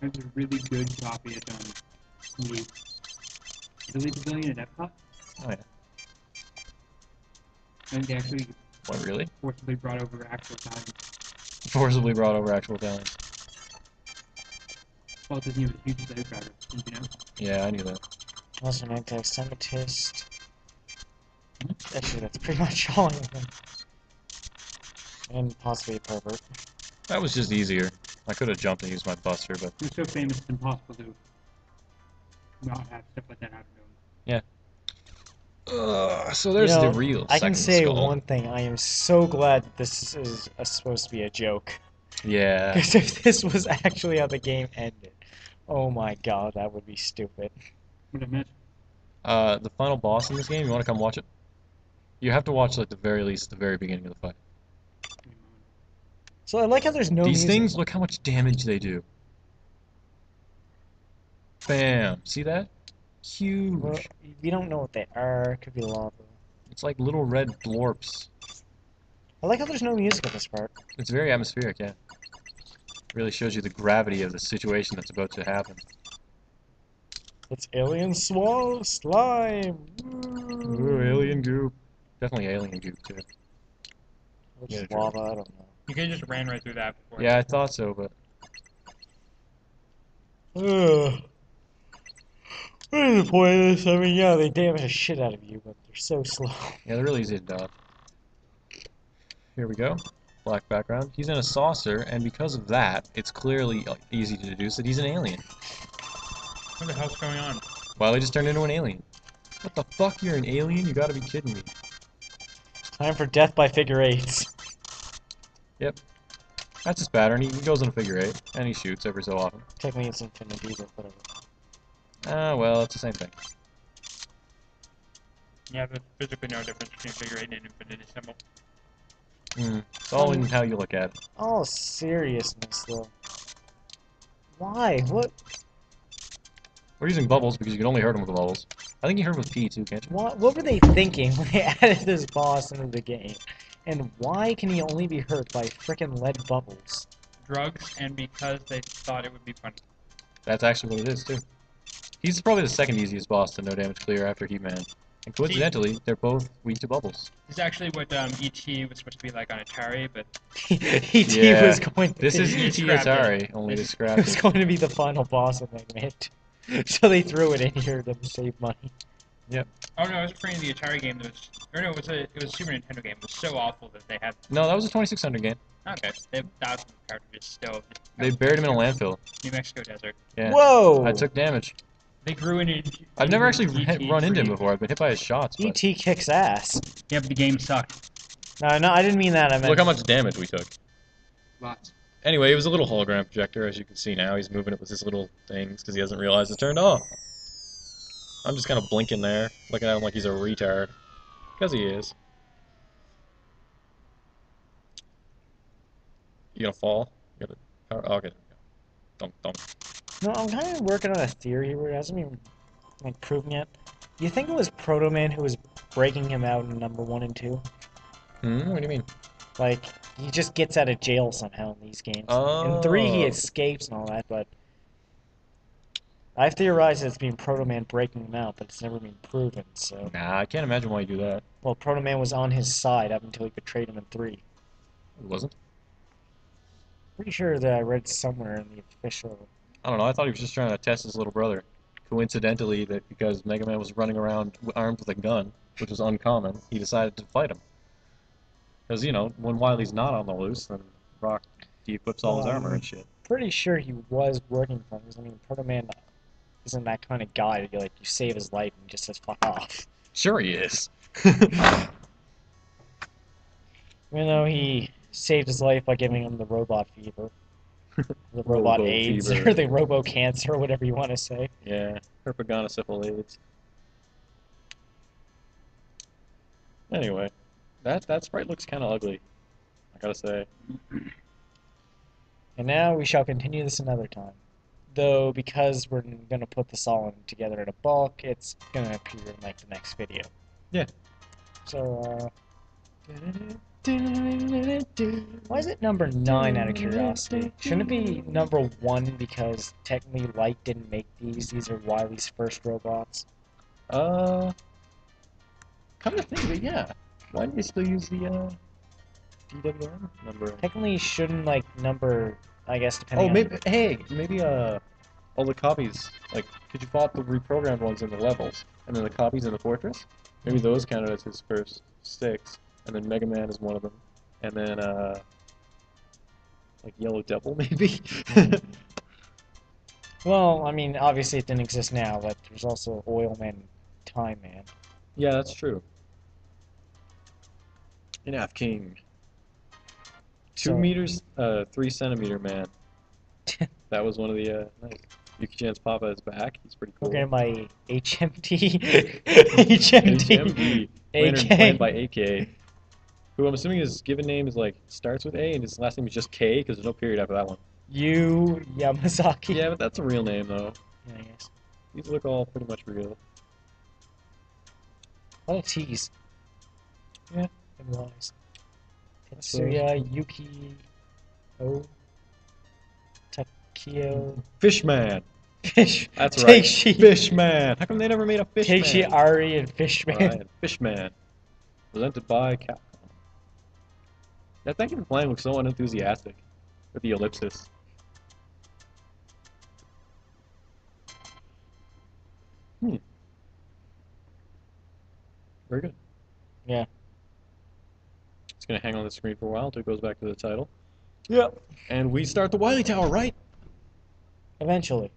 There's a really good copy at the Billy Pavilion at Epcot. Oh yeah. And they actually What, really? forcibly brought over actual Italians. Forcibly brought over actual Italians. Walt Disney was a huge slave driver, didn't you know? Yeah, I knew that. Also, an anti-Semitist. Actually, that's pretty much all of them. And possibly a pervert. That was just easier. I could have jumped and used my buster, but He was so famous it's impossible to not have stuff like that happen to him. yeah. So there's the real I second can say skull. one thing. I am so glad this is supposed to be a joke. Yeah. Because if this was actually how the game ended, oh my god, that would be stupid. What I missed? The final boss in this game, you want to come watch it? You have to watch, like, the very least, the very beginning of the fight. So I like how there's no These music. things, look how much damage they do. Bam. See that? Huge. Well, we don't know what they are. It could be lava. It's like little red blorps. I like how there's no music at this part. It's very atmospheric, yeah. Really shows you the gravity of the situation that's about to happen. It's alien slime. Ooh, alien goop. Definitely alien goop, too. Which Yeah, is true. lava, I don't know. You could have just ran right through that before. Yeah, I thought so, but... Ugh. What is the point of this? I mean, yeah, they damage the shit out of you, but they're so slow. Yeah, they're really easy to dodge. Here we go. Black background. He's in a saucer, and because of that, it's clearly easy to deduce that he's an alien. What the hell's going on? Wily just turned into an alien. What the fuck? You're an alien? You gotta be kidding me. Time for death by figure eights. Yep. That's his pattern. He goes in a figure eight, and he shoots every so often. Technically, it's infinity, but whatever. Ah, well, it's the same thing. Yeah, there's physically no difference between figure 8 and infinity symbol. It's all in how you look at it. All seriousness, though. Why? What? We're using bubbles because you can only hurt him with the bubbles. I think you hurt him with P too, can't you? What were they thinking when they added this boss into the game? And why can he only be hurt by frickin' lead bubbles? Drugs, and because they thought it would be funny. That's actually what it is too. He's probably the second easiest boss to no damage clear after He-Man. And coincidentally, they're both weak to bubbles. This is actually what E.T. was supposed to be like on Atari, but E.T. Yeah. was going to This is be, E.T. scrapped it. Atari, only they it scrapped was it. going to be the final boss of Megaman 2. So they threw it in here to save money. Yep. oh no, I was referring to the Atari game that was, or no, it was a Super Nintendo game. It was so awful that they had, No, that was a 2600 game. okay, they have thousands of cartridges still. They buried him in a landfill. New Mexico desert. Yeah. Whoa! I took damage. They grew in. I've never actually E.T. run into him for- before. I've been hit by his shots. But E.T. kicks ass. Yeah, but the game sucked. No, I didn't mean that. I meant. look how much damage we took. Lots. Anyway, it was a little hologram projector, as you can see now. He's moving it with his little things because he hasn't realized it's turned off. I'm just kind of blinking there, looking at him like he's a retard. Because he is. You gonna fall? You gotta power. Oh, okay. Don't. No, I'm kind of working on a theory where it hasn't been like proven yet. You think it was Proto Man who was breaking him out in number 1 and 2? What do you mean? Like he just gets out of jail somehow in these games. Oh. In 3, he escapes and all that, but I've theorized it's been Proto Man breaking him out, but it's never been proven. So, Nah, I can't imagine why you do that. well, Proto Man was on his side up until he betrayed him in 3. It wasn't. Pretty sure that I read somewhere in the official. I don't know. I thought he was just trying to test his little brother. Coincidentally, that because Megaman was running around armed with a gun, which was uncommon, he decided to fight him. Because, you know, when Wily's not on the loose, then Rock de-equips all his armor and shit. Pretty sure he was working for him. 'Cause, I mean, Proto Man isn't that kind of guy to be like, you save his life and he just says fuck off. Sure he is. Even though he saved his life by giving him the robot fever. The robot Robo AIDS, fever. or the robo cancer, or whatever you want to say. Yeah, herpetogonosyphil AIDS. Anyway, that sprite looks kind of ugly, I gotta say. And now we shall continue this another time. Though, because we're going to put this all together in a bulk, it's going to appear in like the next video. Yeah. So, Why is it number 9 out of curiosity? Shouldn't it be number 1 because technically Light didn't make these? These are Wily's first robots. Come to think of it, yeah. Why do they still use the DWM number? Technically, shouldn't like number, I guess, depending Oh, on. maybe. Hey, maybe all the copies. Like, could you plot the reprogrammed ones in the levels, and then the copies in the fortress? Maybe those counted as his first 6, and then Mega Man is one of them, and then like Yellow Devil maybe. Well, I mean, obviously it didn't exist now, but there's also Oil Man and Time Man. Yeah, that's true. Enough King. 2 So- meters, 3 centimeter man. That was one of the nice. Yuukichan's Papa is back. He's pretty cool. We're getting by HMT. HMT. Planned by AK. Who I'm assuming his given name is like starts with A and his last name is just K because there's no period after that one. Yu Yamazaki. Yeah, but that's a real name though. Yeah, I guess. These look all pretty much real. A lot of T's. Yeah. And Y's. Tetsuya, Yuki, Takio, Fishman. Fish. That's right. Teishi. Fishman. How come they never made a Fishman? Teishi, Ari, and Fishman. Alright, Fishman. Presented by Capcom. That thing in playing looks so unenthusiastic with the ellipsis. Very good. Yeah. It's gonna hang on the screen for a while until it goes back to the title. Yep. And we start the Wily Tower, right? Eventually.